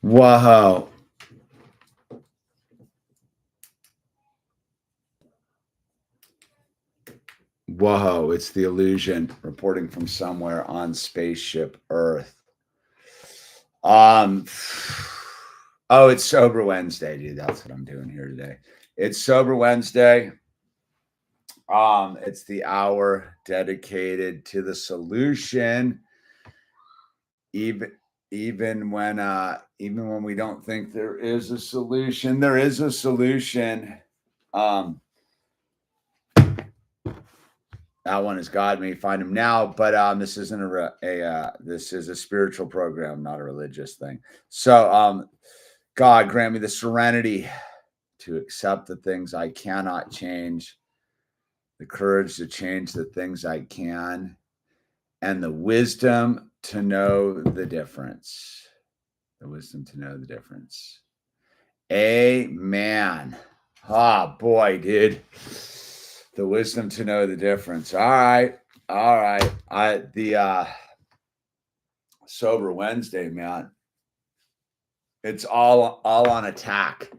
Whoa. Whoa, it's the illusion reporting from somewhere on spaceship Earth. Oh, it's Sober Wednesday, dude. That's what I'm doing here today. It's Sober Wednesday. It's the hour dedicated to the solution. Even when we don't think there is a solution, there is a solution. That one is God May Find Him Now, but this isn't this is a spiritual program, not a religious thing. So God grant me the serenity to accept the things I cannot change, the courage to change the things I can, and the wisdom to know the difference. The wisdom to know the difference. Amen. Ah, boy, dude. The wisdom to know the difference. All right. The Sober Wednesday, man. It's all on attack.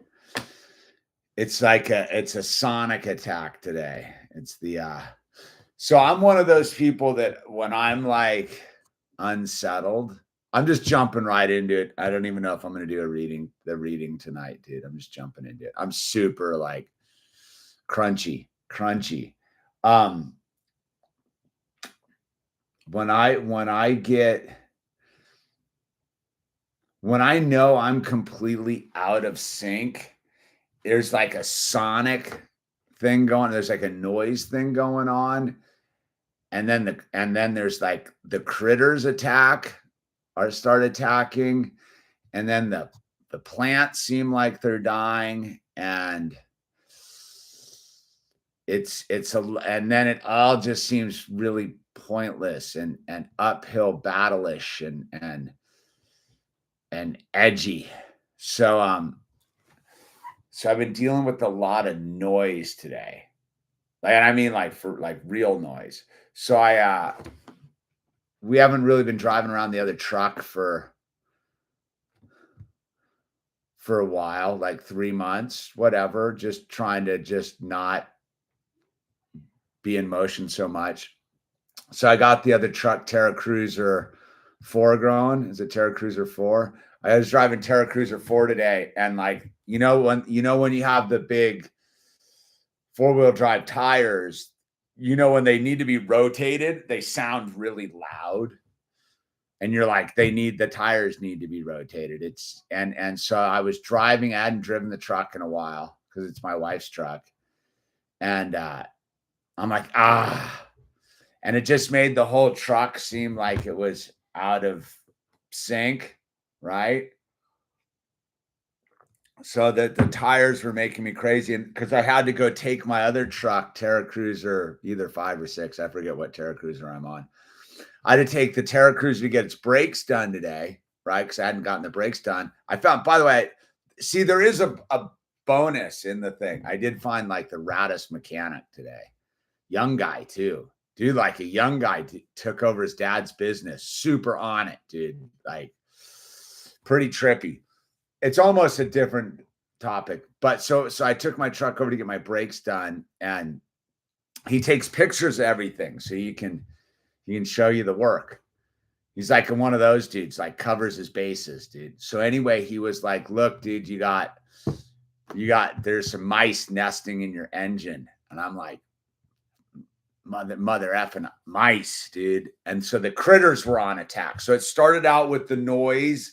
It's like it's a sonic attack today. It's the so I'm one of those people that when I'm like unsettled, I'm just jumping right into it. I don't even know if I'm going to do the reading tonight, dude. I'm just jumping into it. I'm super like crunchy. When I know I'm completely out of sync, there's like a sonic thing going, there's like a noise thing going on. And then there's like the critters start attacking, and then the plants seem like they're dying, and and then it all just seems really pointless and uphill battle-ish and edgy. So I've been dealing with a lot of noise today. And I mean for real noise. So we haven't really been driving around the other truck for a while, like 3 months, whatever, just trying to just not be in motion so much. So I got the other truck, Terra Cruiser 4 going. Is it Terra Cruiser 4? I was driving Terra Cruiser 4 today, and like when you have the big 4-wheel drive tires, when they need to be rotated, they sound really loud, and you're like, the tires need to be rotated. And so I was driving. I hadn't driven the truck in a while because it's my wife's truck, and I'm like, and it just made the whole truck seem like it was out of sync, right? So that the tires were making me crazy, and because I had to go take my other truck, Terra Cruiser, either 5 or 6, I forget what Terra Cruiser I'm on. I had to take the Terra Cruiser to get its brakes done today, right? Because I hadn't gotten the brakes done. I found, by the way, see, there is a bonus in the thing. I did find like the rattest mechanic today. Young guy too. Dude, like a young guy took over his dad's business. Super on it, dude. Like pretty trippy. It's almost a different topic. But so I took my truck over to get my brakes done, and he takes pictures of everything so he can show you the work. He's like one of those dudes, like covers his bases, dude. So anyway, he was like, look, dude, there's some mice nesting in your engine. And I'm like, mother effing mice, dude. And so the critters were on attack. So it started out with the noise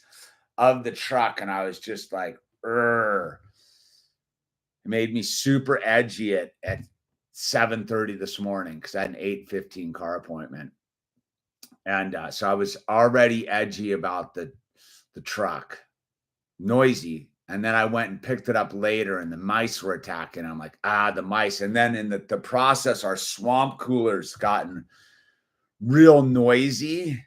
of the truck, and I was just like, it made me super edgy at 7:30 this morning because I had an 8:15 car appointment. And so I was already edgy about the truck, noisy. And then I went and picked it up later, and the mice were attacking. I'm like, the mice. And then in the process, our swamp cooler's gotten real noisy.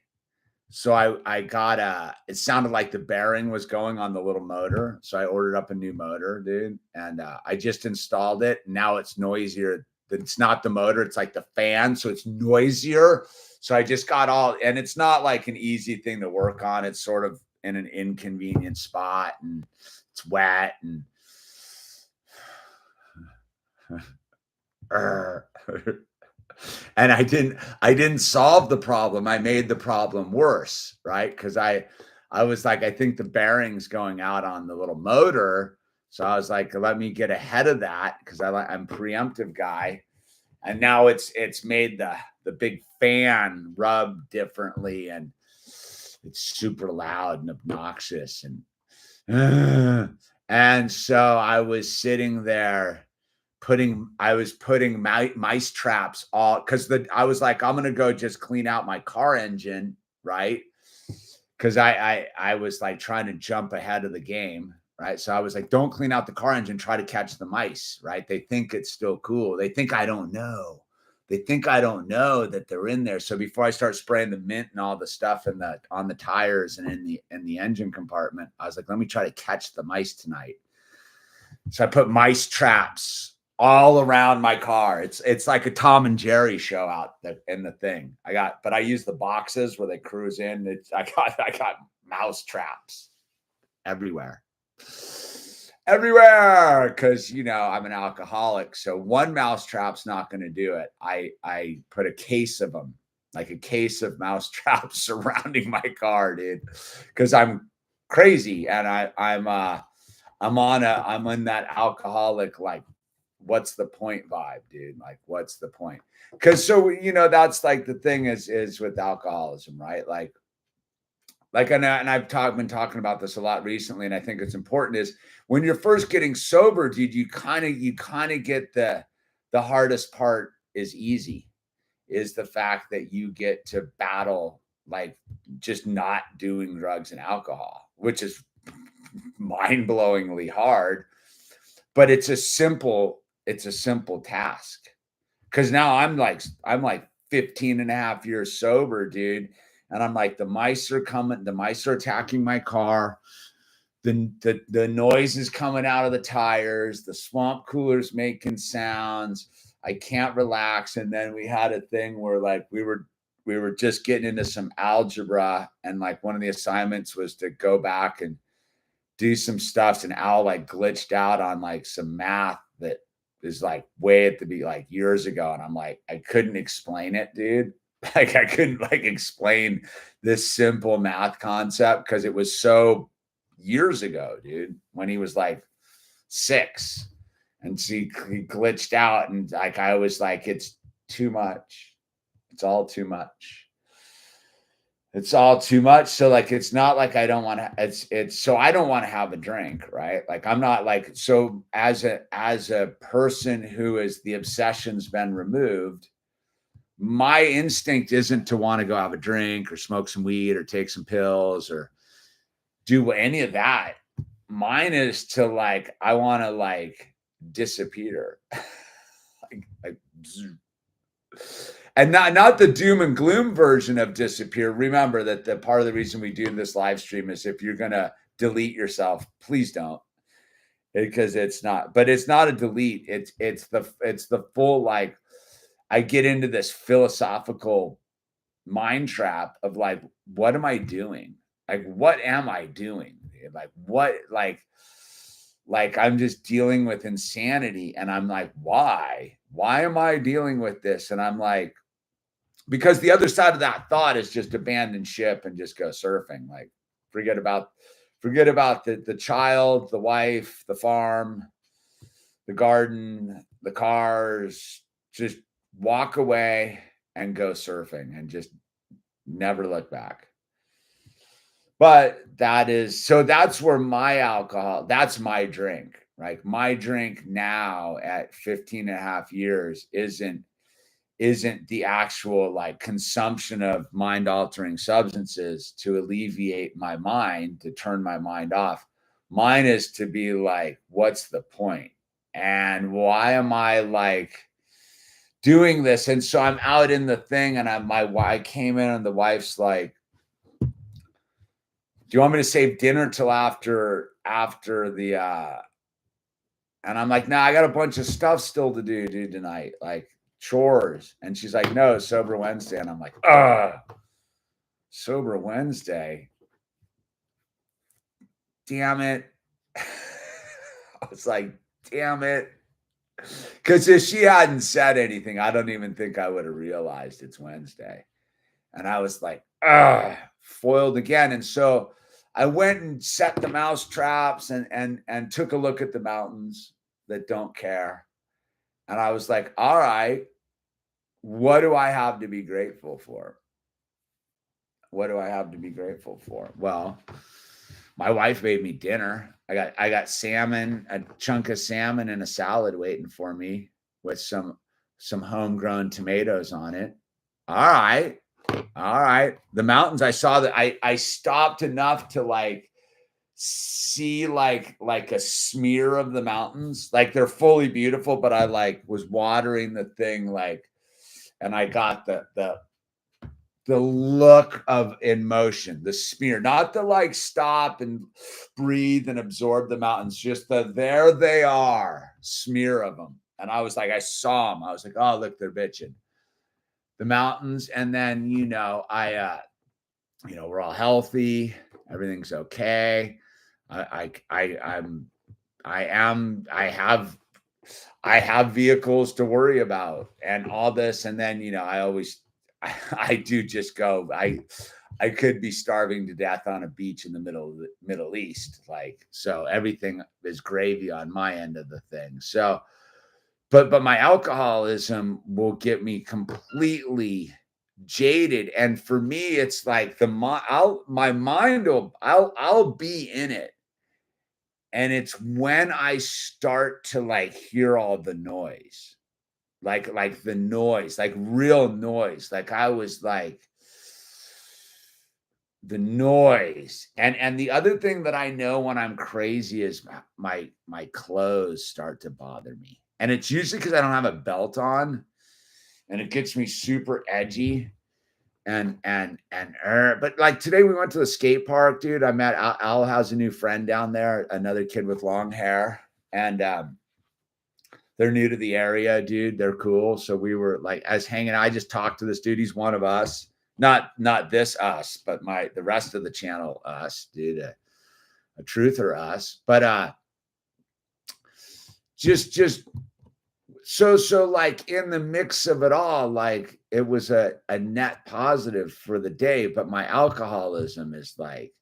So I got it sounded like the bearing was going on the little motor. So I ordered up a new motor, dude. And I just installed it. Now it's noisier. It's not the motor. It's like the fan. So it's noisier. So I just got and it's not like an easy thing to work on. It's sort of in an inconvenient spot and it's wet and and I didn't solve the problem. I made the problem worse, right? Because I was like, I think the bearing's going out on the little motor. So I was like, let me get ahead of that because I'm a preemptive guy. And now it's made the big fan rub differently, and it's super loud and obnoxious. And so I was sitting there putting mice traps all because I was like, I'm gonna go just clean out my car engine, right? Because I was like trying to jump ahead of the game, right? So I was like, don't clean out the car engine, try to catch the mice, right? They think it's still cool. They think I don't know. They think I don't know that they're in there. So before I start spraying the mint and all the stuff on the tires and in the engine compartment, I was like, let me try to catch the mice tonight. So I put mice traps all around my car. It's like a Tom and Jerry show out in the thing. But I use the boxes where they cruise in. I got mouse traps everywhere. Everywhere, because I'm an alcoholic, so one mouse trap's not going to do it. I put a case of them, like a case of mouse traps surrounding my car, dude, because I'm crazy and I'm in that alcoholic, like, what's the point vibe, dude? Like, what's the point? Because that's like the thing is with alcoholism, right? And I've been talking about this a lot recently, and I think it's important is when you're first getting sober, dude, you kind of get the hardest part is easy, is the fact that you get to battle like just not doing drugs and alcohol, which is mind-blowingly hard, but it's a simple task. Because now I'm like 15 and a half years sober, dude. And I'm like, the mice are coming, the mice are attacking my car. The noise is coming out of the tires, the swamp cooler's making sounds. I can't relax. And then we had a thing where like we were just getting into some algebra, and like one of the assignments was to go back and do some stuff, and Al like glitched out on like some math that is like way at the like years ago. And I'm like, I couldn't explain it, dude. Like I couldn't like explain this simple math concept because it was so years ago, dude, when he was like 6. And so he glitched out, and like I was like, it's too much. It's all too much. It's all too much. So like, it's not like I don't want to, so I don't want to have a drink, right? Like I'm not like, so as a person who is the obsession's been removed, my instinct isn't to want to go have a drink or smoke some weed or take some pills or do any of that. Mine is to like, I want to like disappear. like and not the doom and gloom version of disappear. Remember that the part of the reason we do this live stream is if you're going to delete yourself, please don't, because it's not a delete. It's the full, like, I get into this philosophical mind trap of like, what am I doing? Like, what am I doing? Like, what, like I'm just dealing with insanity. And I'm like, why am I dealing with this? And I'm like, because the other side of that thought is just abandon ship and just go surfing. Like, forget about the child, the wife, the farm, the garden, the cars, just walk away and go surfing and just never look back. But that's where my alcohol, that's my drink, right? My drink now at 15 and a half years isn't the actual like consumption of mind altering substances to alleviate my mind, to turn my mind off. Mine is to be like, what's the point? And why am I like doing this? And so I'm out in the thing, and I came in, and the wife's like, do you want me to save dinner till after the and I'm like, nah, I got a bunch of stuff still to do, dude, tonight, like chores. And she's like, no, sober Wednesday. And I'm like, sober Wednesday. damn it. I was like, damn it. Because if she hadn't said anything, I don't even think I would have realized it's Wednesday. And I was like, foiled again. And so I went and set the mouse traps and took a look at the mountains that don't care. And I was like, all right, what do I have to be grateful for? What do I have to be grateful for? Well, my wife made me dinner. I got salmon, a chunk of salmon and a salad waiting for me with some homegrown tomatoes on it. All right. All right. The mountains, I saw that I stopped enough to like see like a smear of the mountains. Like they're fully beautiful, but I like was watering the thing like, and I got the look of in motion, the smear, not the like stop and breathe and absorb the mountains, just the there they are smear of them. And I was like, I saw them. I was like, oh, look, they're bitching. The mountains. And then, we're all healthy. Everything's okay. I have vehicles to worry about and all this. And then, I do just go, I could be starving to death on a beach in the Middle East. Like, so everything is gravy on my end of the thing. So, but my alcoholism will get me completely jaded. And for me, it's like I'll be in it. And it's when I start to like hear all the noise, like the noise, like real noise. Like I was like the noise. And the other thing that I know when I'm crazy is my clothes start to bother me. And it's usually because I don't have a belt on and it gets me super edgy. But like today we went to the skate park, dude. I met Al has a new friend down there, another kid with long hair. And they're new to the area, dude. They're cool. So we were like, as hanging, I just talked to this dude. He's one of us, not this us, but the rest of the channel us, dude, a truther us. But just so like in the mix of it all, like it was a net positive for the day, but my alcoholism is like,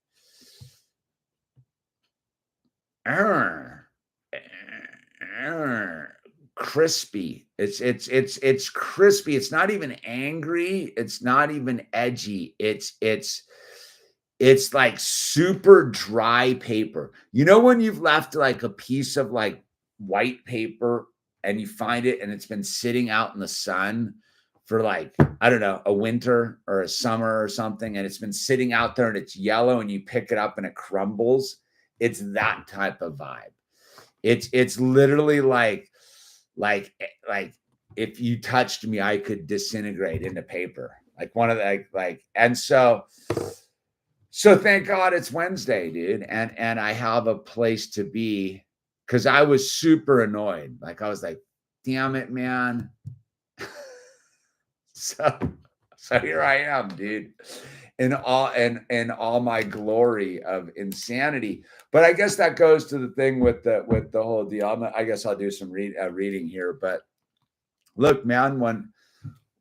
crispy. It's crispy. It's not even angry. It's not even edgy. It's like super dry paper. You know, when you've left like a piece of like white paper and you find it and it's been sitting out in the sun for like, I don't know, a winter or a summer or something, and it's been sitting out there and it's yellow and you pick it up and it crumbles. It's that type of vibe. It's literally like if you touched me, I could disintegrate into paper. Like one of the and so thank God it's Wednesday, dude. And I have a place to be because I was super annoyed. Like I was like, damn it, man. So here I am, dude, in all my glory of insanity. But I guess that goes to the thing with the whole deal. I guess I'll do some reading here. But look, man, when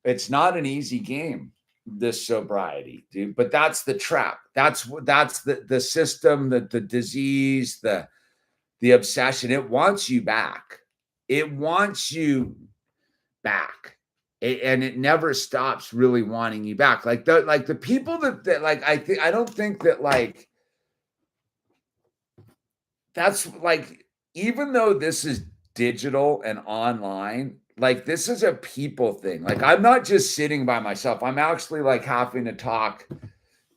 it's not an easy game, this sobriety, dude. But that's the trap. That's the system, the disease, the obsession. It wants you back. It wants you back. And it never stops really wanting you back. Like the people that like, I don't think that like, that's like, even though this is digital and online, like this is a people thing. Like I'm not just sitting by myself. I'm actually like having to talk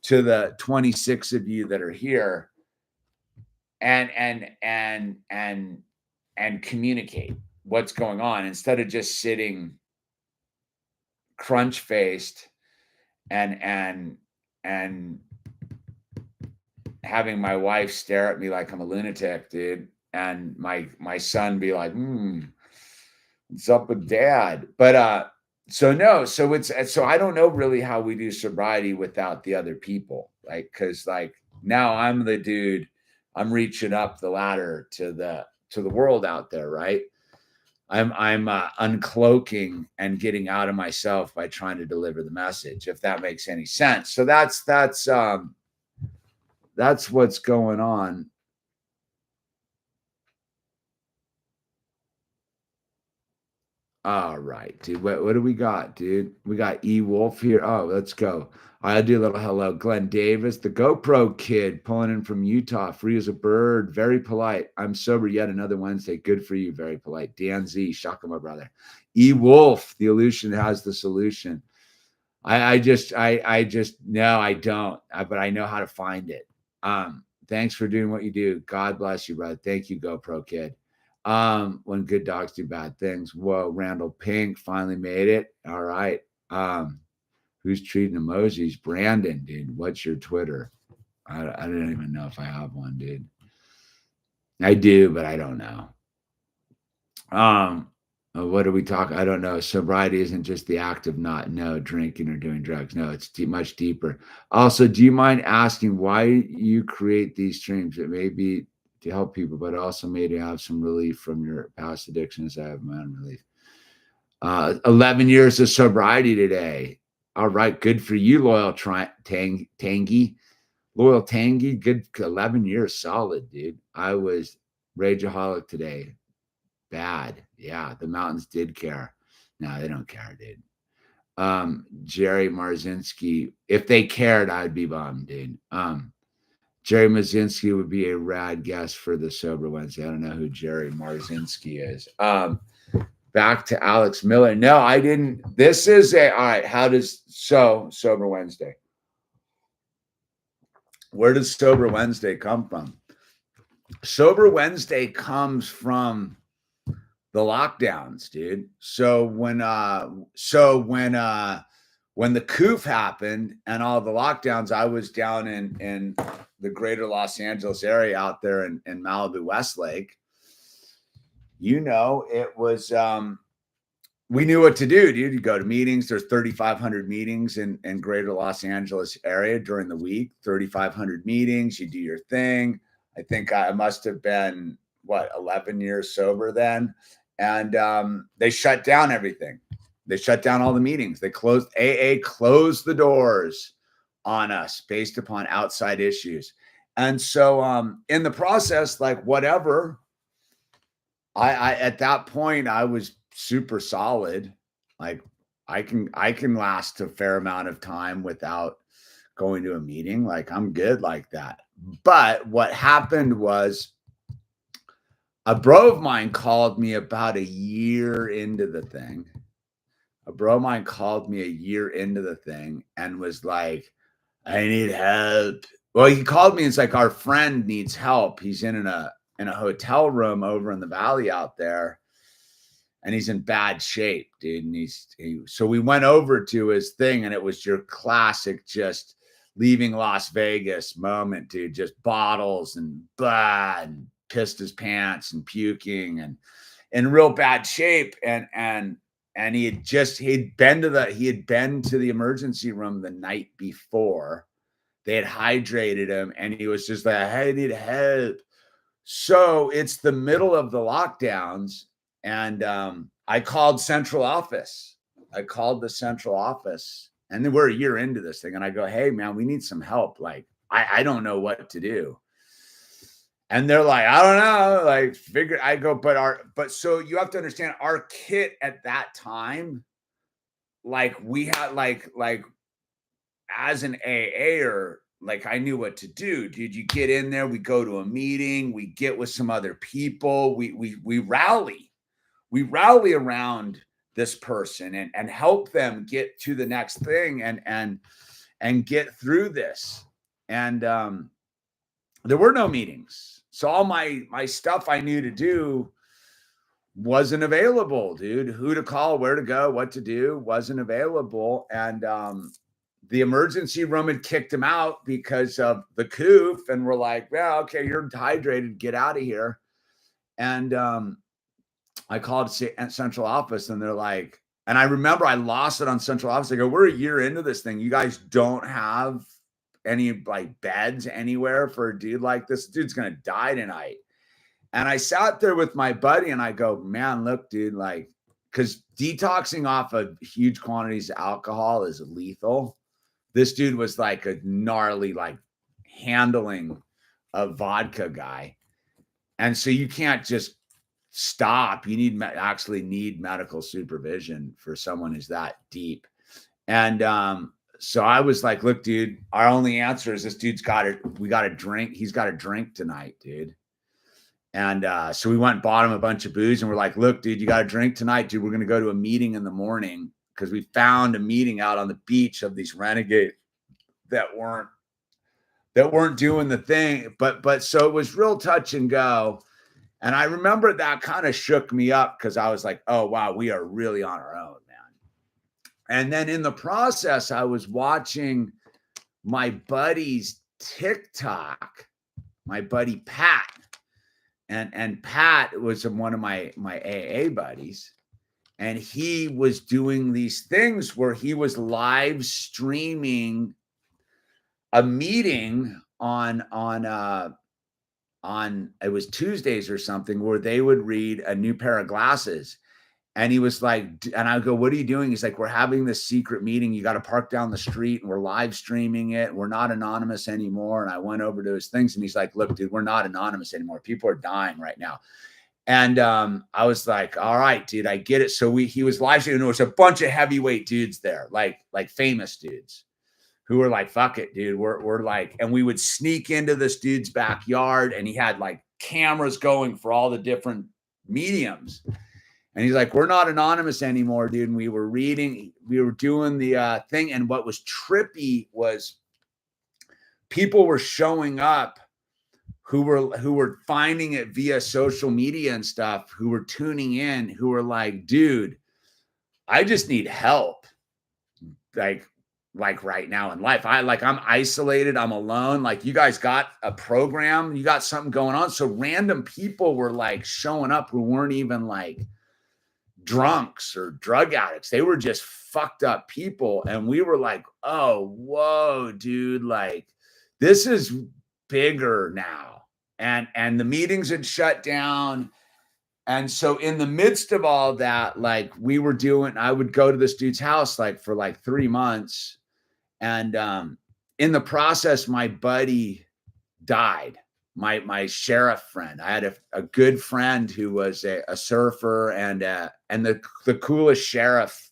to the 26 of you that are here and communicate what's going on instead of just sitting crunch faced and having my wife stare at me like I'm a lunatic, dude, and my son be like, what's up with dad? But so I don't know really how we do sobriety without the other people, like, because like now I'm the dude, I'm reaching up the ladder to the world out there, right? I'm uncloaking and getting out of myself by trying to deliver the message, if that makes any sense. So that's what's going on. All right, dude. What do we got, dude? We got E Wolf here. Oh, let's go. I'll do a little hello. Glenn Davis, the GoPro kid, pulling in from Utah, free as a bird, very polite. I'm sober yet another Wednesday. Good for you, very polite. Dan Z, shaka my brother. E Wolf, the illusion has the solution. I just no, I don't. But I know how to find it. Thanks for doing what you do. God bless you, brother. Thank you, GoPro kid. When good dogs do bad things. Whoa, Randall Pink finally made it. All right. Who's treating emojis? Brandon, dude. What's your Twitter? I don't even know if I have one, dude. I do, but I don't know. What are we talking? I don't know. Sobriety isn't just the act of not drinking or doing drugs. No, it's much deeper. Also, do you mind asking why you create these streams? It may be to help people, but also maybe have some relief from your past addictions. I have my own relief. 11 years of sobriety today. All right, good for you, loyal Tangy. Loyal Tangy, good 11 years solid, dude. I was rageaholic today. Bad. Yeah, the mountains did care. No, they don't care, dude. Jerry Marzinski, if they cared, I'd be bummed, dude. Jerry Marzinski would be a rad guest for the Sober Wednesday. I don't know who Jerry Marzinski is. Back to Alex Miller. No, I didn't. This is all right. How does Sober Wednesday? Where does Sober Wednesday come from? Sober Wednesday comes from the lockdowns, dude. So when the coof happened and all the lockdowns, I was down in the greater Los Angeles area out there in Malibu, Westlake. It was we knew what to do, dude. You go to meetings. There's 3,500 meetings in greater Los Angeles area during the week. 3,500 meetings. You do your thing. I think I must have been 11 years sober then. And they shut down everything. They shut down all the meetings. They closed closed the doors on us based upon outside issues. And so in the process, like whatever, I at that point I was super solid. Like I can last a fair amount of time without going to a meeting. Like I'm good like that. But what happened was a bro of mine called me about a year into the thing. A bro of mine called me a year into the thing and was like, I need help. Well, he called me and it's like, our friend needs help. He's in a hotel room over in the valley out there. And he's in bad shape, dude. And so we went over to his thing and it was your classic just leaving Las Vegas moment, dude. Just bottles and blah, and pissed his pants and puking and in real bad shape. And he had been to the emergency room the night before. They had hydrated him and he was just like, I need help. So it's the middle of the lockdowns. And I called central office. I called the central office and then we're a year into this thing. And I go, hey man, we need some help. Like, I don't know what to do. And they're like, I don't know, like figure. I go, but so you have to understand our kit at that time, like we had like as an AA'er, like I knew what to do. Dude, you get in there, we go to a meeting, we get with some other people, we rally around this person and help them get to the next thing and get through this. And there were no meetings. So all my stuff I knew to do wasn't available, dude. Who to call, where to go, what to do wasn't available. And the emergency room had kicked him out because of the coof. And we're like, well, okay, you're dehydrated, get out of here. And I called central office and they're like, and I remember I lost it on central office. I go, we're a year into this thing. You guys don't have any like beds anywhere for a dude like this. Dude's gonna die tonight. And I sat there with my buddy and I go, man, look, dude, like, because detoxing off of huge quantities of alcohol is lethal. This dude was like a gnarly, like handling a vodka guy. And so you can't just stop. You need actually need medical supervision for someone who's that deep. And so I was like, look, dude, our only answer is this dude's we got to drink. He's got to drink tonight, dude. And so we went and bought him a bunch of booze and we're like, look, dude, you got to drink tonight, dude. We're going to go to a meeting in the morning because we found a meeting out on the beach of these renegades that weren't doing the thing. But so it was real touch and go. And I remember that kind of shook me up because I was like, oh, wow, we are really on our own, man. And then in the process, I was watching my buddy's TikTok, my buddy Pat. And Pat was one of my AA buddies. And he was doing these things where he was live streaming a meeting on it was Tuesdays or something where they would read a new pair of glasses. And he was like, and I go, what are you doing? He's like, we're having this secret meeting. You got to park down the street and we're live streaming it. We're not anonymous anymore. And I went over to his things and he's like, look, dude, we're not anonymous anymore. People are dying right now. And I was like, all right, dude, I get it. So he was live streaming. There was a bunch of heavyweight dudes there, like famous dudes who were like, fuck it, dude. We're like, and we would sneak into this dude's backyard and he had like cameras going for all the different mediums. And he's like, we're not anonymous anymore, dude. And we were doing the thing. And what was trippy was people were showing up who were finding it via social media and stuff, who were tuning in, who were like, dude, I just need help. Like right now in life, I'm isolated. I'm alone. Like you guys got a program, you got something going on. So random people were like showing up who weren't even like drunks or drug addicts. They were just fucked up people. And we were like, oh, whoa, dude, like this is bigger now. And the meetings had shut down. And so in the midst of all that, like I would go to this dude's house like for like 3 months. And in the process, my buddy died. My sheriff friend. I had a good friend who was a surfer and the coolest sheriff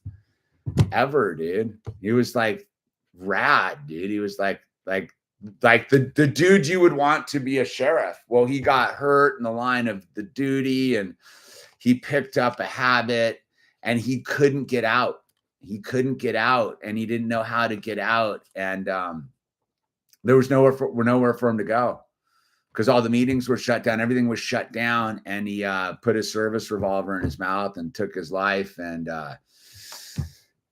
ever, dude. He was like rad, dude. He was like the dude you would want to be a sheriff. Well, he got hurt in the line of the duty and he picked up a habit and he couldn't get out. He couldn't get out and he didn't know how to get out. And there was nowhere for him to go. Because all the meetings were shut down, everything was shut down, and he put his service revolver in his mouth and took his life. And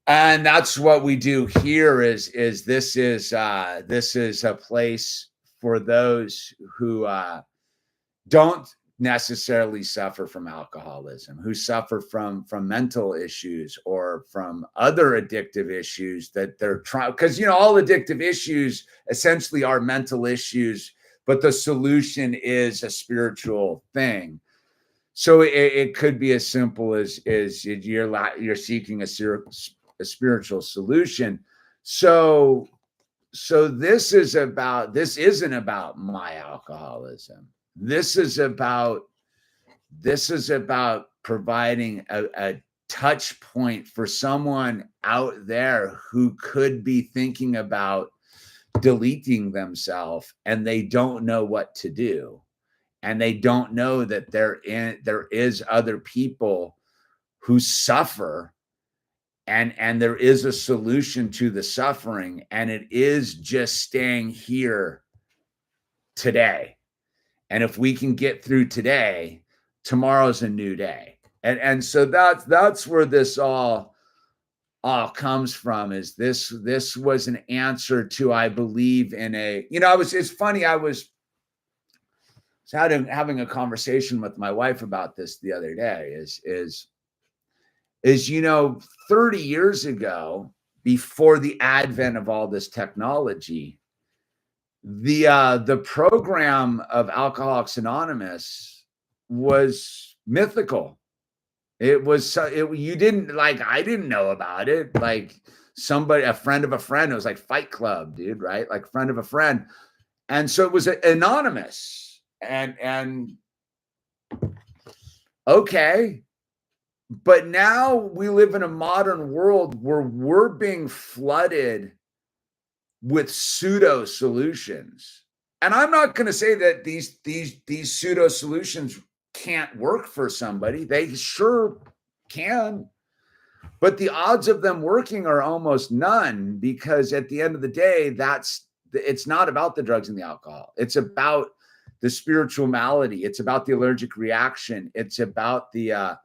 that's what we do here. Is this is a place for those who don't necessarily suffer from alcoholism, who suffer from mental issues or from other addictive issues that they're trying. Because all addictive issues essentially are mental issues. But the solution is a spiritual thing. So it could be as simple as you're seeking a spiritual solution. So this isn't about my alcoholism. This is about providing a touch point for someone out there who could be thinking about deleting themselves and they don't know what to do, and they don't know that there is other people who suffer, and there is a solution to the suffering, and it is just staying here today. And if we can get through today, tomorrow's a new day. And so that's where this all comes from. Is this was an answer to, I believe in it's funny, I was having a conversation with my wife about this the other day. Is 30 years ago, before the advent of all this technology, The program of Alcoholics Anonymous was mythical. It was you didn't like, I didn't know about it. Like a friend of a friend, it was like Fight Club, dude, right? Like friend of a friend. And so it was anonymous. And okay. But now we live in a modern world where we're being flooded with pseudo solutions. And I'm not going to say that these pseudo solutions can't work for somebody. They sure can. But the odds of them working are almost none, because at the end of the day, it's not about the drugs and the alcohol. It's about the spiritual malady. It's about the allergic reaction. It's about the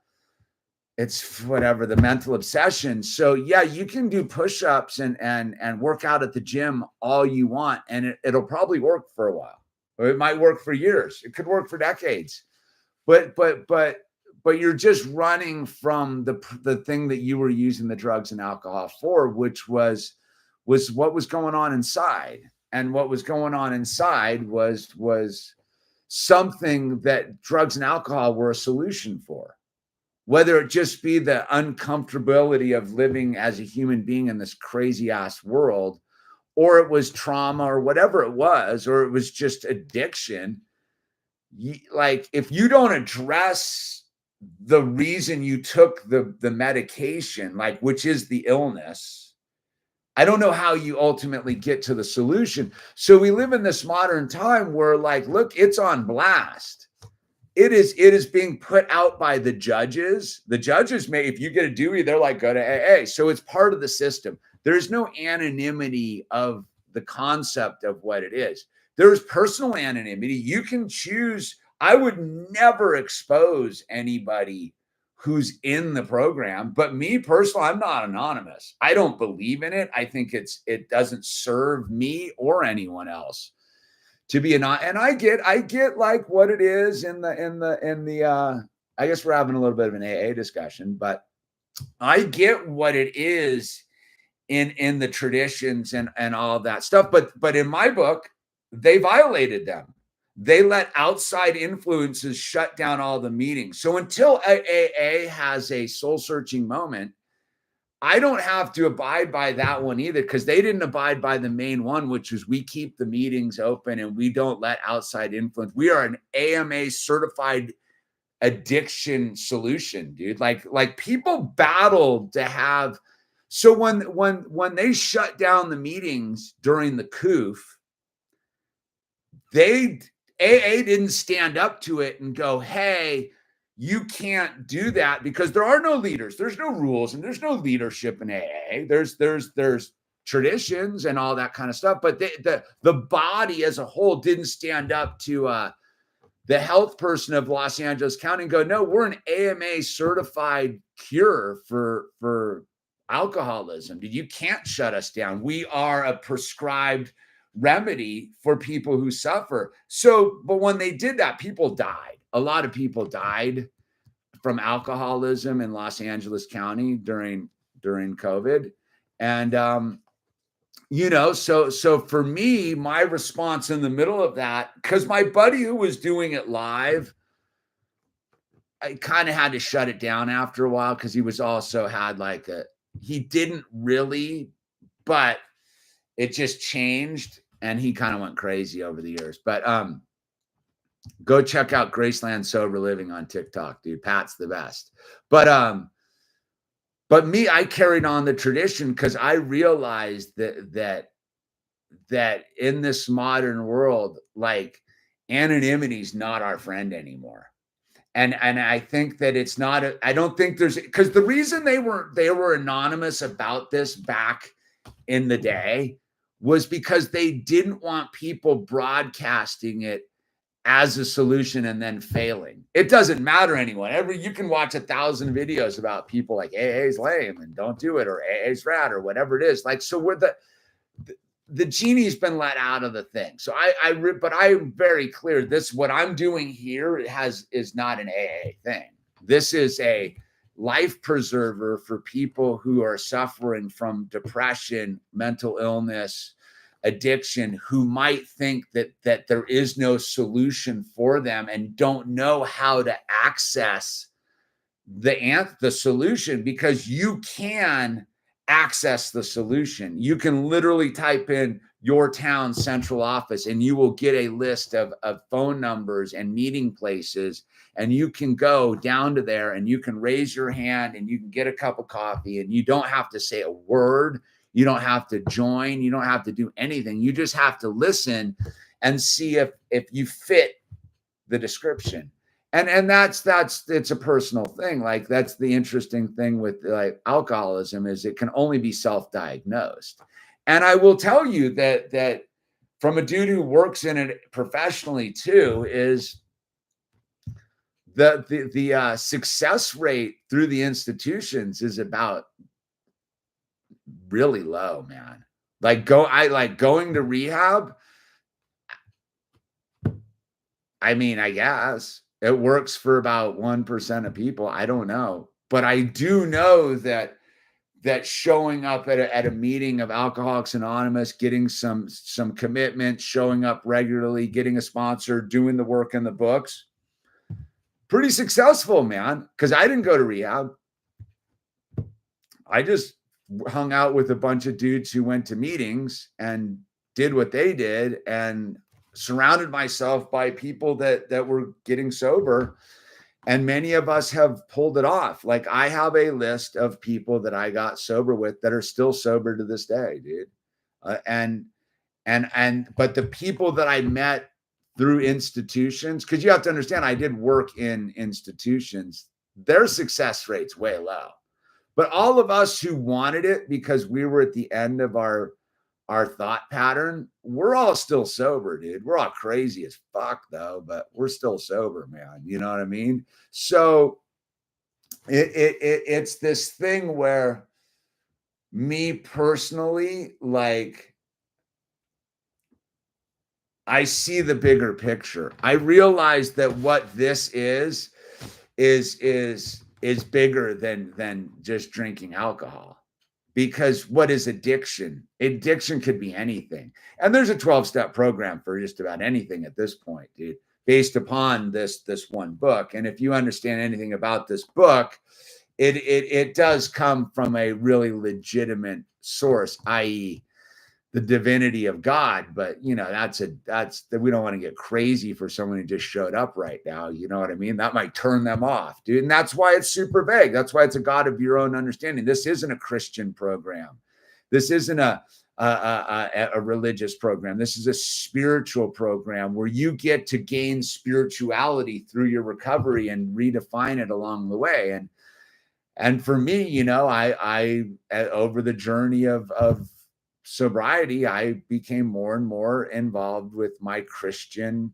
mental obsession. So yeah, you can do push-ups and work out at the gym all you want, and it'll probably work for a while, or it might work for years. It could work for decades, but you're just running from the thing that you were using the drugs and alcohol for, which was what was going on inside. And what was going on inside was something that drugs and alcohol were a solution for. Whether it just be the uncomfortability of living as a human being in this crazy ass world, or it was trauma, or whatever it was, or it was just addiction. Like, if you don't address the reason you took the medication, like, which is the illness, I don't know how you ultimately get to the solution. So we live in this modern time where, like, look, it's on blast. It is being put out by the judges. The judges may, if you get a Dewey, they're like, go to AA. So it's part of the system. There's no anonymity of the concept of what it is. There's personal anonymity. You can choose. I would never expose anybody who's in the program, but me personally, I'm not anonymous. I don't believe in it. I think it doesn't serve me or anyone else to be and I get like what it is in the I guess we're having a little bit of an AA discussion, but I get what it is in the traditions and all of that stuff. But in my book, they violated them. They let outside influences shut down all the meetings. So until AA has a soul-searching moment, I don't have to abide by that one either, because they didn't abide by the main one, which is we keep the meetings open and we don't let outside influence. We are an AMA certified addiction solution, dude. Like people battled to have. So when they shut down the meetings during the COOF, AA didn't stand up to it and go, hey, you can't do that, because there are no leaders. There's no rules and there's no leadership in AA. There's traditions and all that kind of stuff. But the body as a whole didn't stand up to the health person of Los Angeles County and go, no, we're an AMA certified cure for alcoholism. You can't shut us down. We are a prescribed remedy for people who suffer. So, but when they did that, people died. A lot of people died from alcoholism in Los Angeles County during COVID. And, so for me, my response in the middle of that, because my buddy who was doing it live, I kind of had to shut it down after a while, because he was also had he didn't really, but it just changed and he kind of went crazy over the years. But go check out Graceland Sober Living on TikTok, dude. Pat's the best. But me, I carried on the tradition because I realized that in this modern world, like, anonymity is not our friend anymore. And I think that it's not. I don't think there's, because the reason they were anonymous about this back in the day was because they didn't want people broadcasting it as a solution and then failing. It doesn't matter anymore. You can watch 1,000 videos about people like AA's lame and don't do it, or AA's rad, or whatever it is. Like, so we're the genie's been let out of the thing. So but I'm very clear. This, what I'm doing here is not an AA thing. This is a life preserver for people who are suffering from depression, mental illness, addiction who might think that there is no solution for them and don't know how to access the solution, because you can access the solution. You can literally type in your town central office and you will get a list of phone numbers and meeting places, and you can go down to there and you can raise your hand and you can get a cup of coffee, and you don't have to say a word. You don't have to join. You don't have to do anything. You just have to listen and see if you fit the description. And that's it's a personal thing. Like, that's the interesting thing with like alcoholism, is it can only be self-diagnosed. And I will tell you that from a dude who works in it professionally too, is the success rate through the institutions is about really low, man. I like going to rehab. I mean, I guess it works for about 1% of people. I don't know. But I do know that showing up at a meeting of Alcoholics Anonymous, getting some commitment, showing up regularly, getting a sponsor, doing the work in the books, pretty successful, man. Because I didn't go to rehab. I just hung out with a bunch of dudes who went to meetings and did what they did, and surrounded myself by people that were getting sober. And many of us have pulled it off. Like, I have a list of people that I got sober with that are still sober to this day, dude. But the people that I met through institutions, because you have to understand, I did work in institutions, their success rate's way low. But all of us who wanted it because we were at the end of our thought pattern, we're all still sober, dude. We're all crazy as fuck though, but we're still sober, man. You know what I mean? So it's this thing where, me personally, like, I see the bigger picture. I realize that what this is bigger than just drinking alcohol. Because what is addiction? Addiction could be anything. And there's a 12-step program for just about anything at this point, dude, based upon this one book. And if you understand anything about this book, it does come from a really legitimate source, i.e., the divinity of God. But you know, that's we don't want to get crazy for someone who just showed up right now. You know what I mean? That might turn them off, dude. And that's why it's super vague. That's why it's a God of your own understanding. This isn't a Christian program. This isn't a religious program. This is a spiritual program where you get to gain spirituality through your recovery and redefine it along the way. And for me, you know, I over the journey of sobriety, I became more and more involved with my Christian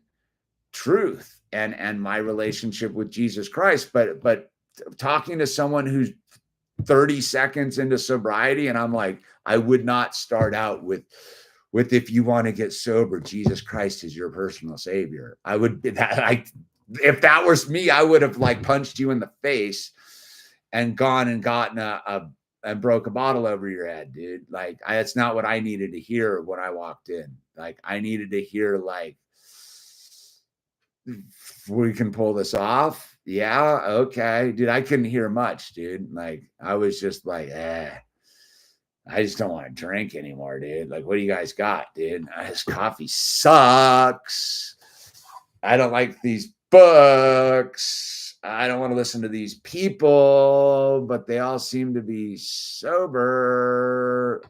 truth and my relationship with Jesus Christ. But talking to someone who's 30 seconds into sobriety, and I'm like, I would not start out with if you want to get sober, Jesus Christ is your personal savior. If that was me, I would have like punched you in the face and gone and gotten and broke a bottle over your head, dude. Like, it's not what I needed to hear when I walked in. Like, I needed to hear, like, we can pull this off. Yeah. Okay. Dude, I couldn't hear much, dude. Like, I was just like, I just don't want to drink anymore, dude. Like, what do you guys got, dude? This coffee sucks. I don't like these books. I don't want to listen to these people, but they all seem to be sober.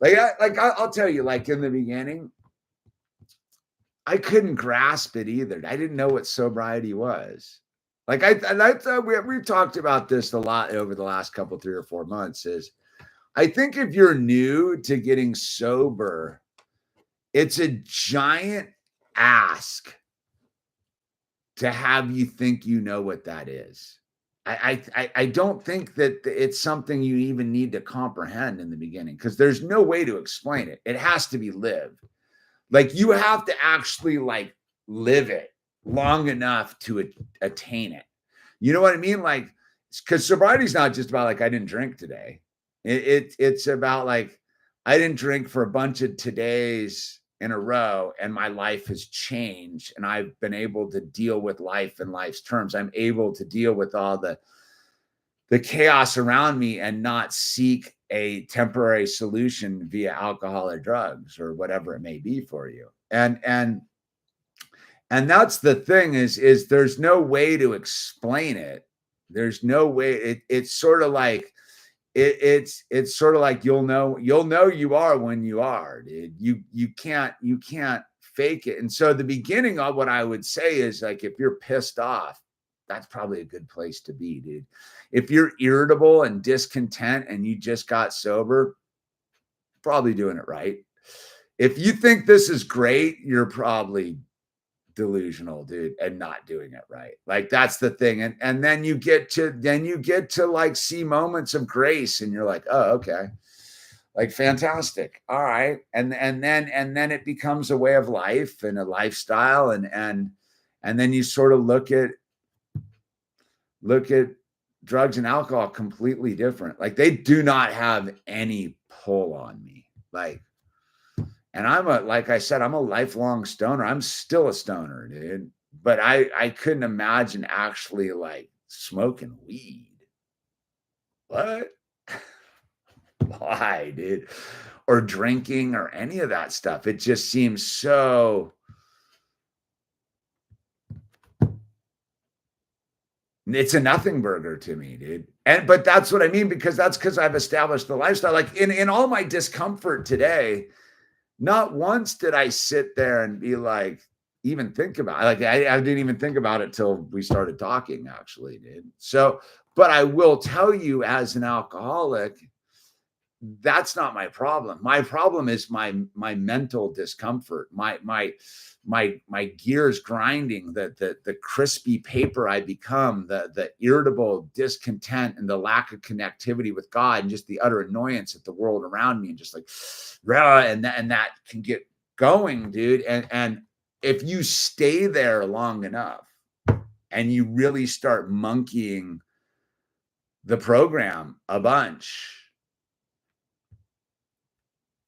I'll tell you, like, in the beginning, I couldn't grasp it either. I didn't know what sobriety was. Like, we've talked about this a lot over the last 3 or 4 months. Is, I think if you're new to getting sober, it's a giant ask to have you think you know what that is. I don't think that it's something you even need to comprehend in the beginning, because there's no way to explain it. It has to be lived. Like, you have to actually like live it long enough to attain it. You know what I mean? Like, because sobriety is not just about like, I didn't drink today. It's about like, I didn't drink for a bunch of todays in a row, and my life has changed, and I've been able to deal with life and life's terms. I'm able to deal with all the chaos around me and not seek a temporary solution via alcohol or drugs or whatever it may be for you. And that's the thing is there's no way to explain it. There's no way. It's sort of like it's sort of like you'll know you are when you are, dude. You can't fake it. And so the beginning of what I would say is, like, if you're pissed off, that's probably a good place to be, dude. If you're irritable and discontent and you just got sober, probably doing it right. If you think this is great, you're probably delusional, dude, and not doing it right. Like, that's the thing. And then you get to like see moments of grace, and you're like, oh, okay. Like, fantastic. All right. And then it becomes a way of life and a lifestyle. And then you sort of look at drugs and alcohol completely different. Like, they do not have any pull on me. Like, and like I said, I'm a lifelong stoner. I'm still a stoner, dude. But I couldn't imagine actually like smoking weed. What? Why, dude? Or drinking or any of that stuff. It just seems so. It's a nothing burger to me, dude. But that's what I mean, because I've established the lifestyle. Like, in all my discomfort today, not once did I sit there and be like, even think about it. Like, I didn't even think about it till we started talking, actually, dude. So, but I will tell you, as an alcoholic, that's not my problem. My problem is my mental discomfort, my gears grinding, the crispy paper I become, the irritable discontent and the lack of connectivity with God, and just the utter annoyance at the world around me, and just like, rah, and that can get going, dude. And if you stay there long enough and you really start monkeying the program a bunch,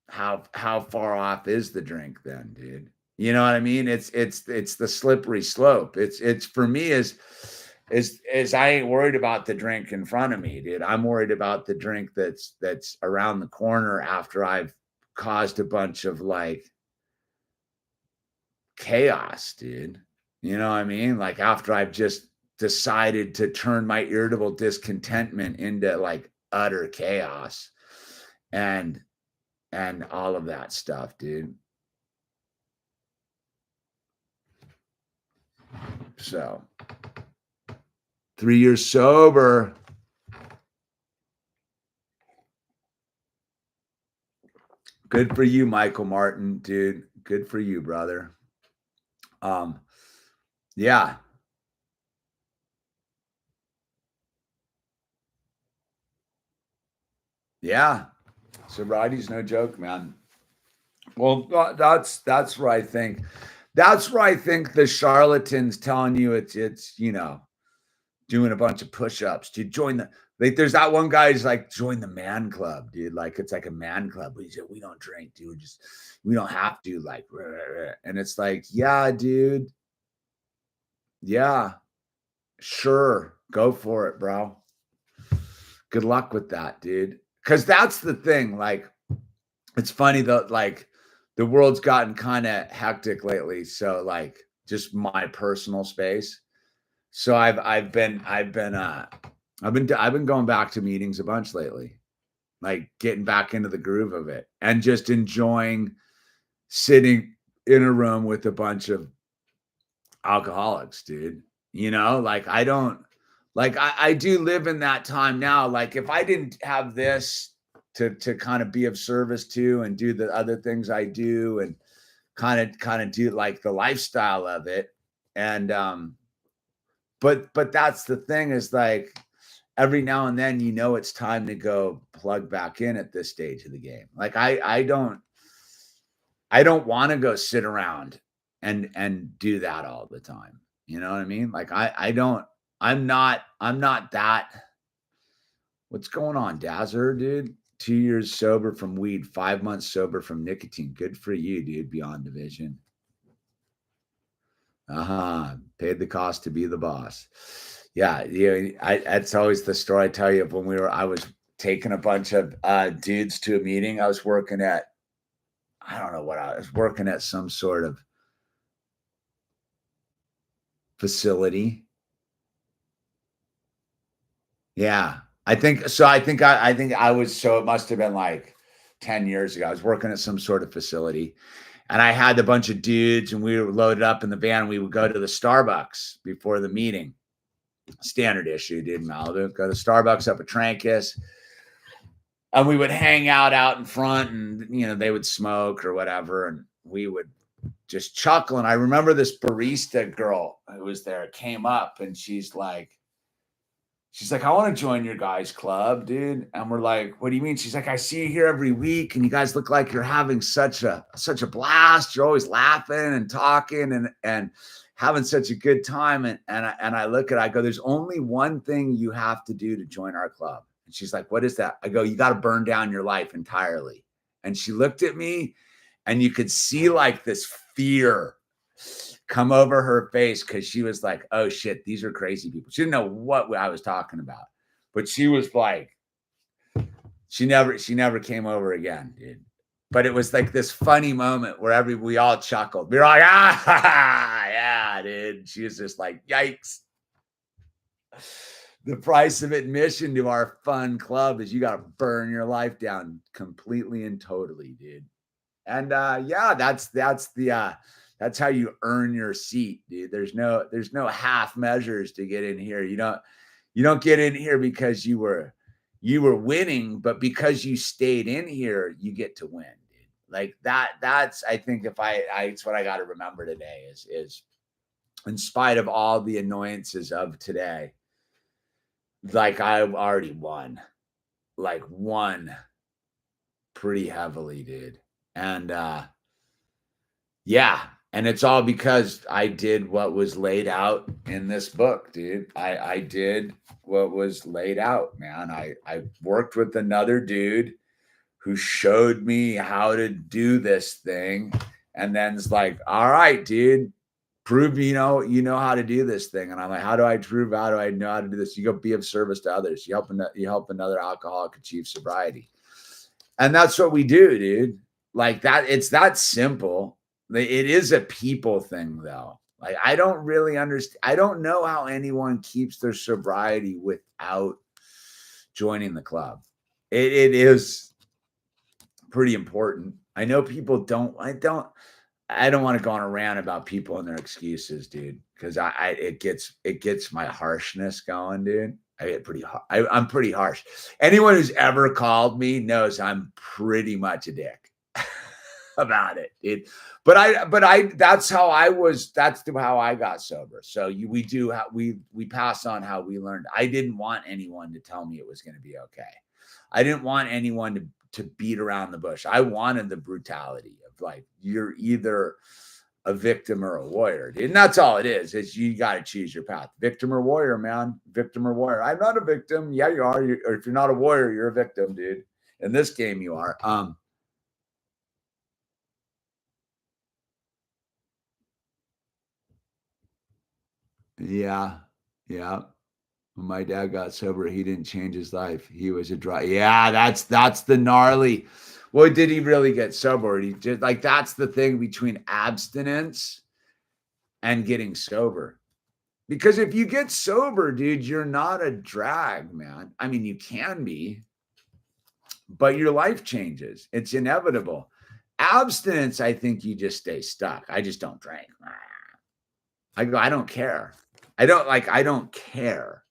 how far off is the drink then, dude? You know what I mean? It's the slippery slope. It's for me is I ain't worried about the drink in front of me, dude. I'm worried about the drink that's around the corner after I've caused a bunch of like chaos, dude. You know what I mean? Like, after I've just decided to turn my irritable discontentment into like utter chaos and all of that stuff, dude. So 3 years sober. Good for you, Michael Martin, dude. Good for you, brother. Yeah. Yeah. Sobriety's no joke, man. Well, that's where I think the charlatans telling you it's doing a bunch of push-ups to join the, like, there's that one guy who's like, join the man club, dude. Like, it's like a man club. He said, we don't drink, dude. We don't have to, like, and it's like, yeah, dude. Yeah, sure. Go for it, bro. Good luck with that, dude. Because that's the thing. Like, it's funny though, like, the world's gotten kind of hectic lately. So, like, just my personal space. So I've been going back to meetings a bunch lately, like getting back into the groove of it and just enjoying sitting in a room with a bunch of alcoholics, dude. Like, I do live in that time now. Like, if I didn't have this to kind of be of service to and do the other things I do and kind of do like the lifestyle of it. And but that's the thing, is like, every now and then, it's time to go plug back in at this stage of the game. Like, I don't want to go sit around and do that all the time. You know what I mean? Like, I'm not that. What's going on, Dazzer, dude? 2 years sober from weed, 5 months sober from nicotine. Good for you, dude. Beyond division. Paid the cost to be the boss. Yeah, that's always the story I tell you of when I was taking a bunch of dudes to a meeting. I was working at, I don't know what I was working at, some sort of facility. Yeah, I think so. I think I was, so it must have been like 10 years ago. I was working at some sort of facility, and I had a bunch of dudes, and we were loaded up in the van. We would go to the Starbucks before the meeting. Standard issue, dude, in Malibu. Go to Starbucks up at Trancas, and we would hang out in front, and they would smoke or whatever, and we would just chuckle. And I remember this barista girl who was there came up, and she's like, I want to join your guys' club, dude. And we're like, what do you mean? She's like, I see you here every week, and you guys look like you're having such a blast. You're always laughing and talking and having such a good time. And I look at, I go, there's only one thing you have to do to join our club. And she's like, what is that? I go, you got to burn down your life entirely. And she looked at me, and you could see like this fear come over her face, because she was like, oh shit, these are crazy people. She didn't know what I was talking about, but she was like, she never came over again, dude. But it was like this funny moment where we all chuckled. We were like, yeah, dude. She was just like, yikes. The price of admission to our fun club is you got to burn your life down completely and totally, dude. And yeah, that's how you earn your seat, dude. There's no half measures to get in here. You don't get in here because you were winning, but because you stayed in here, you get to win, dude. Like that's, I think, it's what I got to remember today is in spite of all the annoyances of today, like I've already won pretty heavily, dude. And yeah. And it's all because I did what was laid out in this book, dude. I did what was laid out, man. I worked with another dude who showed me how to do this thing. And then it's like, all right, dude, prove you know how to do this thing. And I'm like, how do I know how to do this? You go be of service to others. You help another alcoholic achieve sobriety. And that's what we do, dude. Like that, it's that simple. It is a people thing, though. Like, I don't really understand. I don't know how anyone keeps their sobriety without joining the club. It is pretty important. I know people don't. I don't want to go on a rant about people and their excuses, dude, because it gets my harshness going, dude. I get pretty. I'm pretty harsh. Anyone who's ever called me knows I'm pretty much a dick about it, dude. But that's how I got sober. So we pass on how we learned. I didn't want anyone to tell me it was going to be okay. I didn't want anyone to beat around the bush. I wanted the brutality of like, you're either a victim or a warrior, dude. And that's all it is you got to choose your path. Victim or warrior, man. Victim or warrior. I'm not a victim. Yeah, you are. Or if you're not a warrior, you're a victim, dude. In this game, you are. Yeah. When my dad got sober, he didn't change his life. He was a dry. Yeah, that's the gnarly. Well, did he really get sober? He just like, that's the thing between abstinence and getting sober. Because if you get sober, dude, you're not a drag, man. I mean, you can be, but your life changes. It's inevitable. Abstinence, I think you just stay stuck. I just don't drink. I go, I don't care. I don't care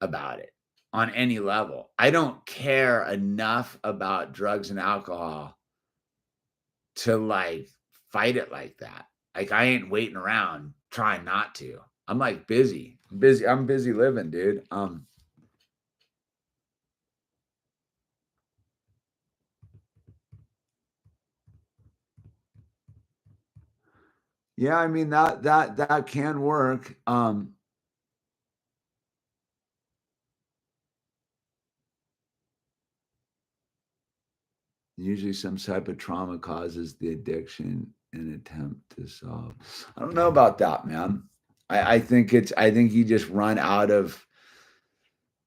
about it on any level. I don't care enough about drugs and alcohol to like fight it like that. Like, I ain't waiting around trying not to. I'm like busy. I'm busy living, dude. Yeah, I mean that can work. Usually some type of trauma causes the addiction and attempt to solve. I don't know about that, man. I think you just run out of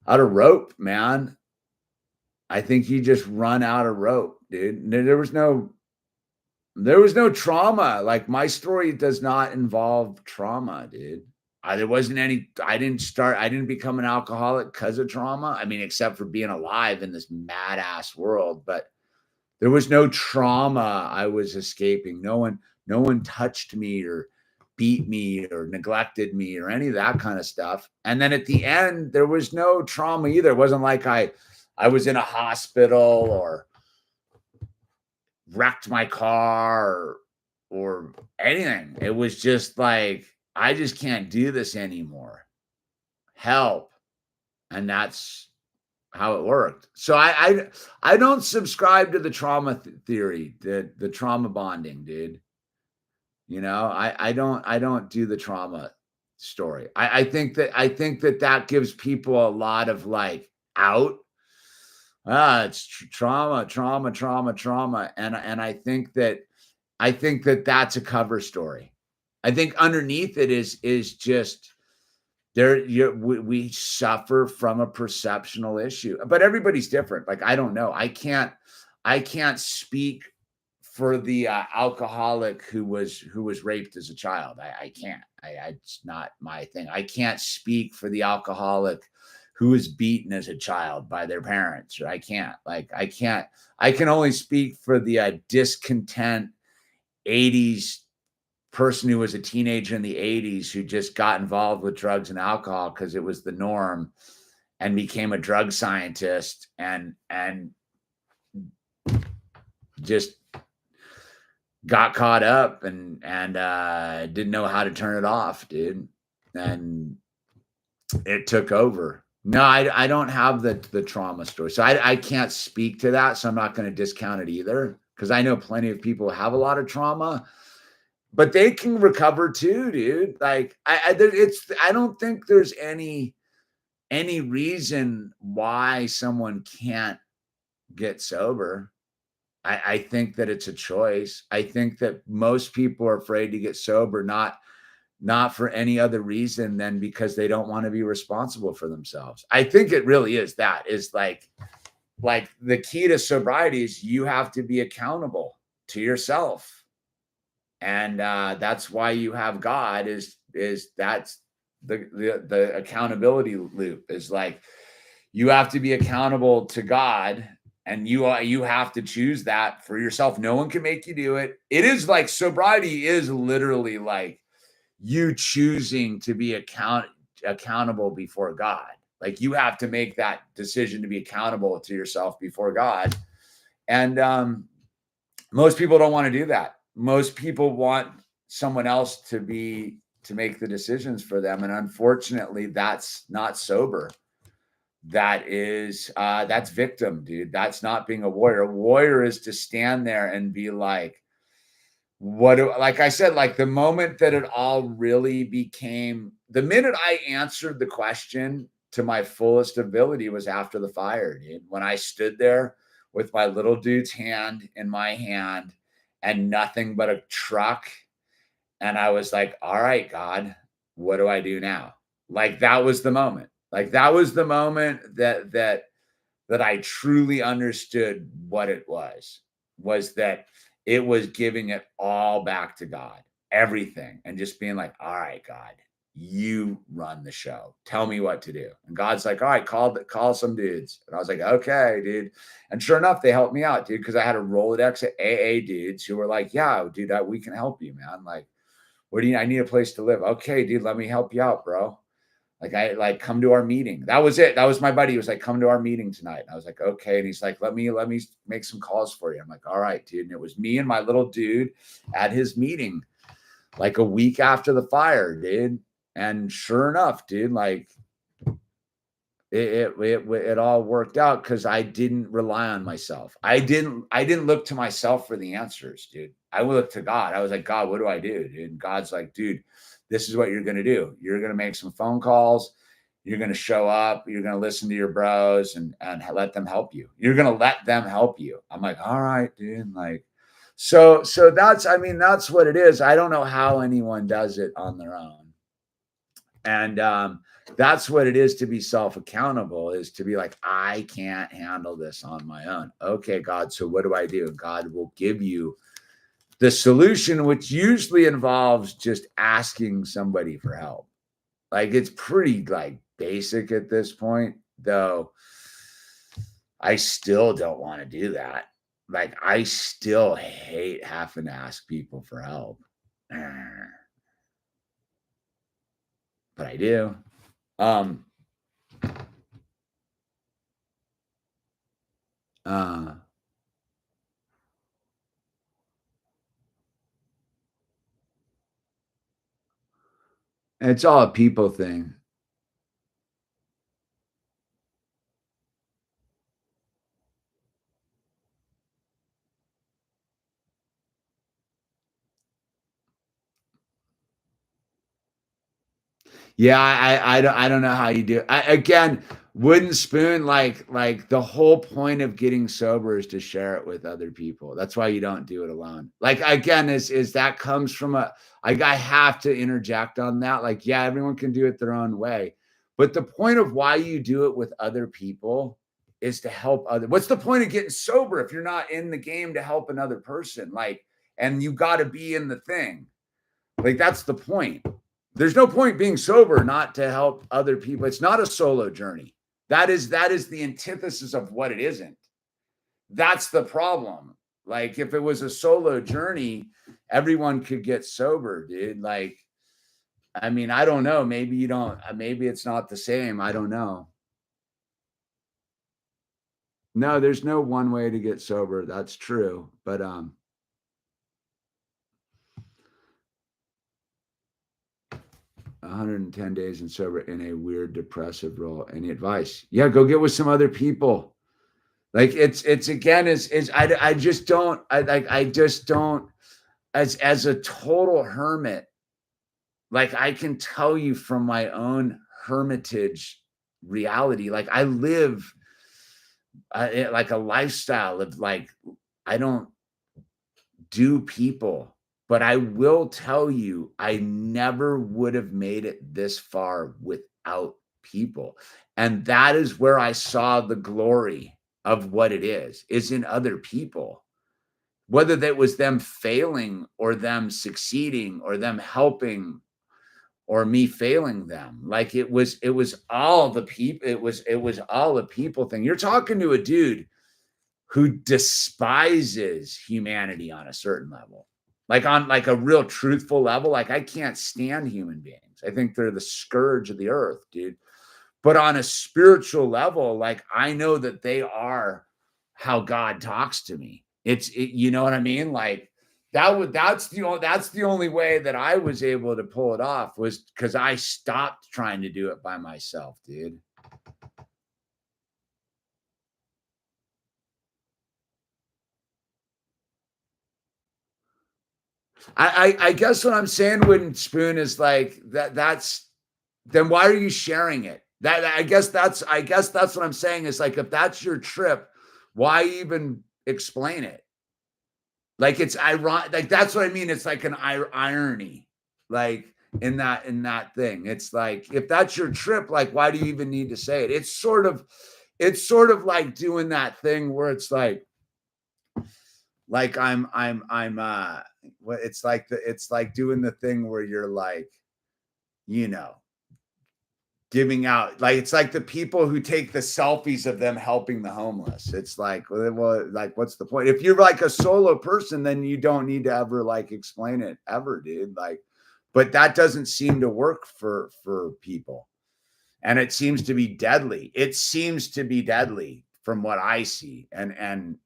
rope, man. I think you just run out of rope, dude. There was no trauma. Like, my story does not involve trauma, dude. There wasn't any. I didn't become an alcoholic because of trauma. I mean, except for being alive in this mad ass world, but there was no trauma I was escaping. No one touched me or beat me or neglected me or any of that kind of stuff. And then at the end, there was no trauma either. It wasn't like I was in a hospital or wrecked my car or anything. It was just like, I just can't do this anymore. Help. And that's how it worked. So I don't subscribe to the trauma theory, the trauma bonding, dude. You know, I don't do the trauma story. I think that gives people a lot of like out. It's trauma. And I think that that's a cover story. I think underneath it is just we suffer from a perceptional issue, but everybody's different. Like, I don't know. I can't speak for the alcoholic who was raped as a child. I can't. It's not my thing. I can't speak for the alcoholic who was beaten as a child by their parents. Or I can't. I can only speak for the discontent 80s person who was a teenager in the 80s who just got involved with drugs and alcohol because it was the norm and became a drug scientist and just got caught up and didn't know how to turn it off, dude. And it took over. No, I don't have the trauma story. So I can't speak to that. So I'm not going to discount it either, because I know plenty of people who have a lot of trauma, but they can recover too, dude. Like, I don't think there's any reason why someone can't get sober. I think that it's a choice. I think that most people are afraid to get sober, not for any other reason than because they don't want to be responsible for themselves. I think it really is like the key to sobriety is you have to be accountable to yourself. And that's why you have God is that's the accountability loop is like, you have to be accountable to God, and you have to choose that for yourself. No one can make you do it. It is like, sobriety is literally like you choosing to be accountable before God. Like, you have to make that decision to be accountable to yourself before God. And most people don't want to do that. Most people want someone else to make the decisions for them. And unfortunately, that's not sober. That's victim, dude. That's not being a warrior. A warrior is to stand there and be like, like I said, like the moment that it all really became, the minute I answered the question to my fullest ability was after the fire, dude. When I stood there with my little dude's hand in my hand and nothing but a truck. And I was like, all right, God, what do I do now? Like, that was the moment. Like, that was the moment that I truly understood what it was that it was giving it all back to God, everything, and just being like, all right, God, you run the show. Tell me what to do. And God's like, all right, call some dudes. And I was like, okay, dude. And sure enough, they helped me out, dude, because I had a Rolodex of AA dudes who were like, yeah, dude, we can help you, man. Like, what do you, I need a place to live. Okay, dude, let me help you out, bro. Like, come to our meeting. That was it. That was my buddy. He was like, come to our meeting tonight. And I was like, okay. And he's like, let me make some calls for you. I'm like, all right, dude. And it was me and my little dude at his meeting, like a week after the fire, dude. And sure enough, dude, like it all worked out because I didn't rely on myself. I didn't look to myself for the answers, dude. I looked to God. I was like, God, what do, dude? And God's like, dude, this is what you're going to do. You're going to make some phone calls. You're going to show up, you're going to listen to your bros and let them help you. You're going to let them help you. I'm like, all right, dude. Like, so that's, I mean, that's what it is. I don't know how anyone does it on their own. And that's what it is to be self-accountable, is to be like, I can't handle this on my own. Okay, God, so what do I do? God will give you the solution, which usually involves just asking somebody for help. Like, it's pretty like basic at this point, though. I still don't want to do that. Like, I still hate having to ask people for help. But I do. It's all a people thing. Yeah, I don't know how you do it. Again, wooden spoon, like the whole point of getting sober is to share it with other people. That's why you don't do it alone. Like, again, is that comes from I have to interject on that. Like, yeah, everyone can do it their own way. But the point of why you do it with other people is to help other. What's the point of getting sober if you're not in the game to help another person? Like, and you got to be in the thing. Like, that's the point. There's no point being sober not to help other people. It's not a solo journey. That is the antithesis of what it isn't. That's the problem. Like, if it was a solo journey, everyone could get sober, dude. Like, I mean, I don't know. Maybe you don't, maybe it's not the same. I don't know. No, there's no one way to get sober. That's true. But 110 days and sober in a weird depressive role. Any advice? Yeah, go get with some other people. Like, it's again, is I just don't, I just don't, as a total hermit. Like, I can tell you from my own hermitage reality, like, I live like a lifestyle of, like, I don't do people. But I will tell you, I never would have made it this far without people. And that is where I saw the glory of what it is in other people. Whether that was them failing or them succeeding or them helping or me failing them. Like, it was all the people, it was all a people thing. You're talking to a dude who despises humanity on a certain level. Like, on like a real truthful level, like, I can't stand human beings. I think they're the scourge of the earth, dude. But on a spiritual level, like, I know that they are how God talks to me. You know what I mean? Like, that's the only way that I was able to pull it off, was because I stopped trying to do it by myself, dude. I guess what I'm saying, wooden spoon, is like that's then why are you sharing it? I guess that's what I'm saying, is like, if that's your trip, why even explain it? Like, it's ironic. Like, that's what I mean. It's like an irony, like, in that thing. It's like, if that's your trip, like, why do you even need to say it? It's sort of like doing that thing where it's like it's like doing the thing where you're like, you know, giving out, like, it's like the people who take the selfies of them helping the homeless. It's like, well, like, what's the point? If you're like a solo person, then you don't need to ever like explain it ever, dude. Like, but that doesn't seem to work for people. And it seems to be deadly. It seems to be deadly from what I see. And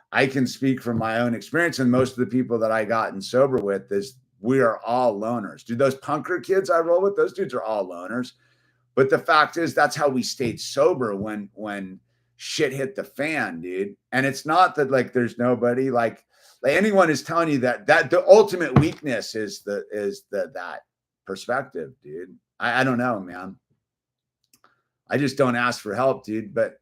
I can speak from my own experience, and most of the people that I gotten sober with, is we are all loners. Dude, those punker kids I roll with, those dudes are all loners. But the fact is, that's how we stayed sober when shit hit the fan, dude. And it's not that, like, there's nobody, like anyone is telling you that the ultimate weakness is that perspective, dude. I don't know, man. I just don't ask for help, dude. But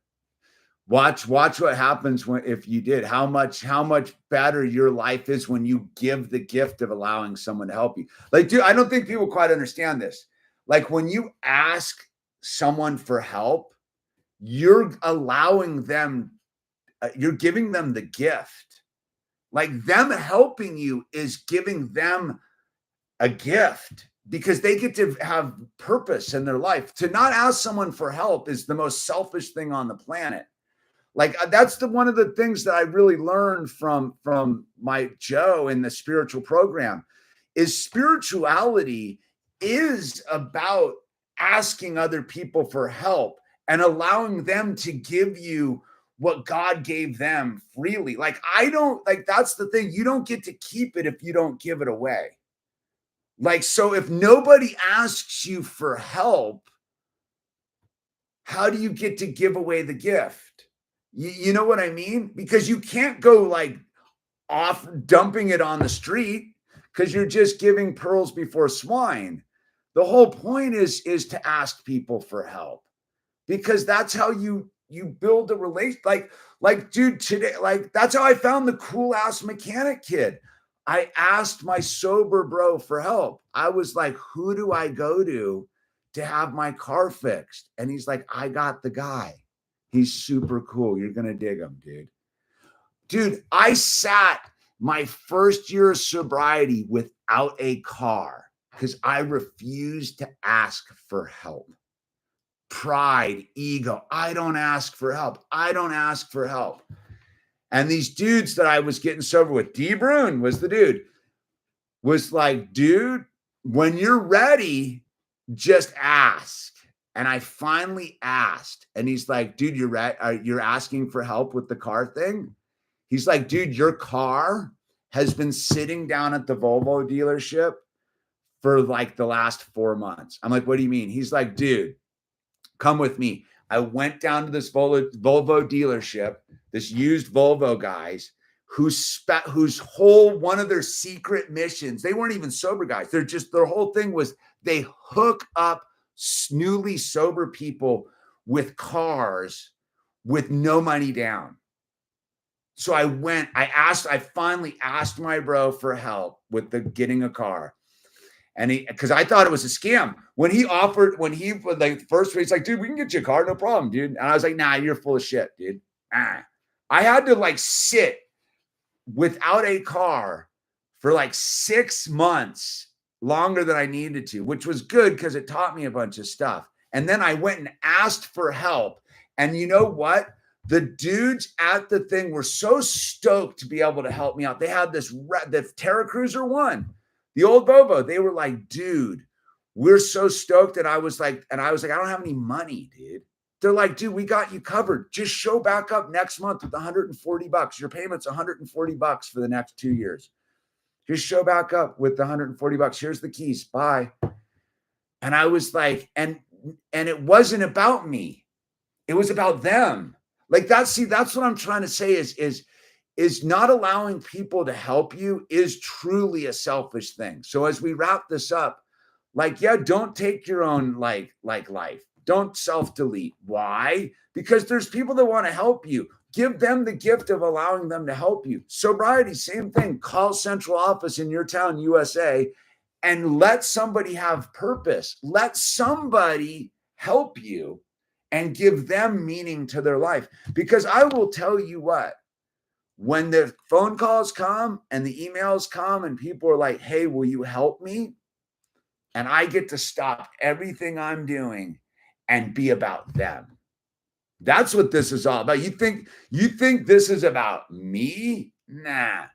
watch what happens if you did. How much better your life is when you give the gift of allowing someone to help you. Like, dude, I don't think people quite understand this. Like, when you ask someone for help, you're allowing them, you're giving them the gift. Like, them helping you is giving them a gift, because they get to have purpose in their life. To not ask someone for help is the most selfish thing on the planet. Like, that's one of the things that I really learned from my Joe in the spiritual program, is spirituality is about asking other people for help and allowing them to give you what God gave them freely. Like, that's the thing. You don't get to keep it if you don't give it away. Like, so if nobody asks you for help, how do you get to give away the gift? You know what I mean? Because you can't go like off dumping it on the street, because you're just giving pearls before swine. The whole point is to ask people for help, because that's how you build a relation. Like, dude, today, like, that's how I found the cool ass mechanic kid. I asked my sober bro for help. I was like, who do I go to have my car fixed? And he's like, I got the guy. He's super cool. You're going to dig him, dude. Dude, I sat my first year of sobriety without a car because I refused to ask for help. Pride, ego. I don't ask for help. I don't ask for help. And these dudes that I was getting sober with, D. Brune was the dude, was like, dude, when you're ready, just ask. And I finally asked. And he's like, dude, you're asking for help with the car thing? He's like, dude, your car has been sitting down at the Volvo dealership for like the last 4 months. I'm like, what do you mean? He's like, dude, come with me. I went down to this Volvo dealership, this used Volvo guys, whose whole one of their secret missions, they weren't even sober guys. Their whole thing was they hook up newly sober people with cars with no money down. So I finally asked my bro for help with getting a car. And because I thought it was a scam. When he was like, first, he's like, dude, we can get you a car, no problem, dude. And I was like, nah, you're full of shit, dude. I had to like sit without a car for like 6 months, longer than I needed to, which was good because it taught me a bunch of stuff. And then I went and asked for help. And you know what? The dudes at the thing were so stoked to be able to help me out. They had the Terra Cruiser 1. The old Volvo, they were like, dude, we're so stoked. And I was like, I don't have any money, dude. They're like, dude, we got you covered. Just show back up next month with $140. Your payment's $140 for the next 2 years. Just show back up with the $140. Here's the keys. Bye. And I was like, and it wasn't about me. It was about them. Like that's what I'm trying to say is not allowing people to help you is truly a selfish thing. So as we wrap this up, like, yeah, don't take your own like life. Don't self-delete. Why? Because there's people that want to help you. Give them the gift of allowing them to help you. Sobriety, same thing. Call central office in your town, USA, and let somebody have purpose. Let somebody help you and give them meaning to their life. Because I will tell you what, when the phone calls come and the emails come and people are like, hey, will you help me? And I get to stop everything I'm doing and be about them. That's what this is all about. You think this is about me? Nah.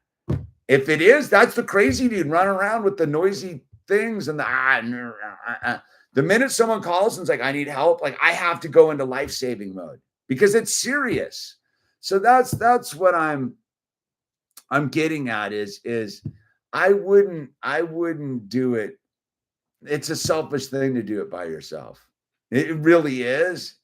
If it is, that's the crazy dude running around with the noisy things and the minute someone calls and is like, I need help, like I have to go into life-saving mode because it's serious. So that's what I'm getting at is I wouldn't do it. It's a selfish thing to do it by yourself. It really is,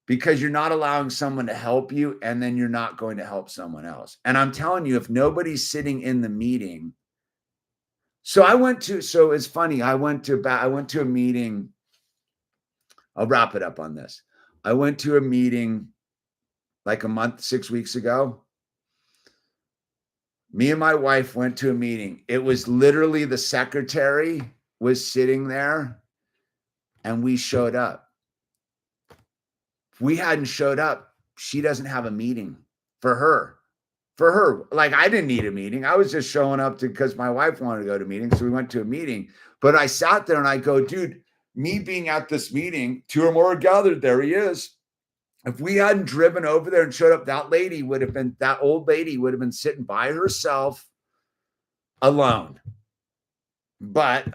because you're not allowing someone to help you, and then you're not going to help someone else. And I'm telling you, if nobody's sitting in the meeting. So it's funny. I went to a meeting I'll wrap it up on this. I went to a meeting like a month, 6 weeks ago. Me and my wife went to a meeting. It was literally the secretary was sitting there and we showed up. If we hadn't showed up, she doesn't have a meeting for her. For her, like I didn't need a meeting. I was just showing up because my wife wanted to go to meetings. So we went to a meeting. But I sat there and I go, dude, me being at this meeting, 2 or more are gathered. There he is. If we hadn't driven over there and showed up, that old lady would have been sitting by herself alone. But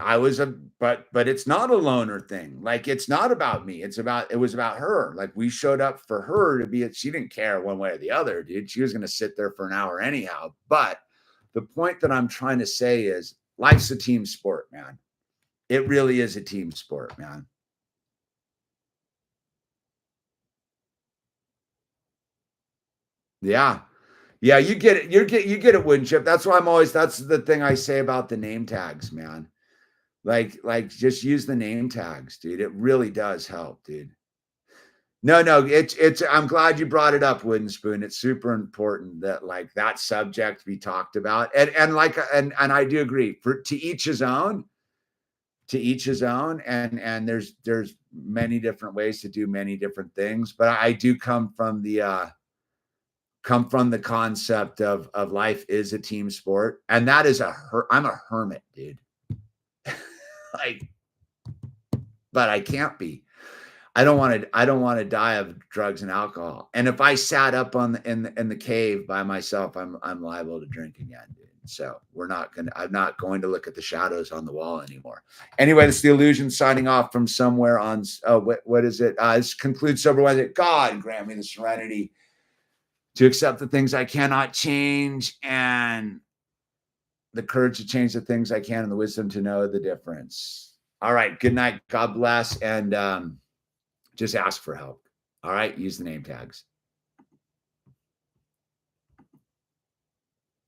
but it's not a loner thing. Like it's not about me. It was about her. Like we showed up for her to be, she didn't care one way or the other, dude. She was going to sit there for an hour anyhow. But the point that I'm trying to say is life's a team sport, man. It really is a team sport, man. Yeah. Yeah, you get it. You get it, Wood Chip. That's why that's the thing I say about the name tags, man. Like just use the name tags, dude. It really does help, dude. No, it's I'm glad you brought it up, Wooden Spoon. It's super important that like that subject be talked about. And I do agree. To each his own, and there's many different ways to do many different things, but I do come from the concept of life is a team sport, and that is I'm a hermit, dude. Like, but I can't be. I don't want to die of drugs and alcohol. And if I sat up in the cave by myself, I'm liable to drink again, dude. So I'm not going to look at the shadows on the wall anymore. Anyway, this is the Illusion signing off from somewhere on what is it? This concludes Sober Wednesday. God grant me the serenity to accept the things I cannot change and the courage to change the things I can and the wisdom to know the difference. All right. Good night. God bless. And just ask for help. All right. Use the name tags.